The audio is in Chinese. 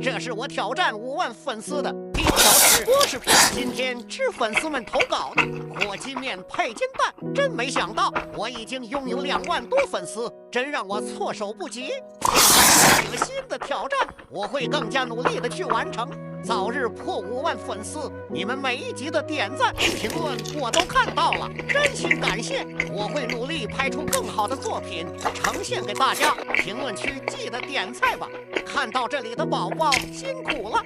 这是我挑战5万粉丝的第一条视频。今天是粉丝们投稿的火鸡面配金蛋，真没想到我已经拥有2万多粉丝，真让我措手不及。现在有新的挑战，我会更加努力的去完成，早日破5万粉丝。你们每一集的点赞、评论我都看到了，真心感谢。我会努力拍出更好的作品呈现给大家。评论区记得点菜吧。看到这里的宝宝辛苦了。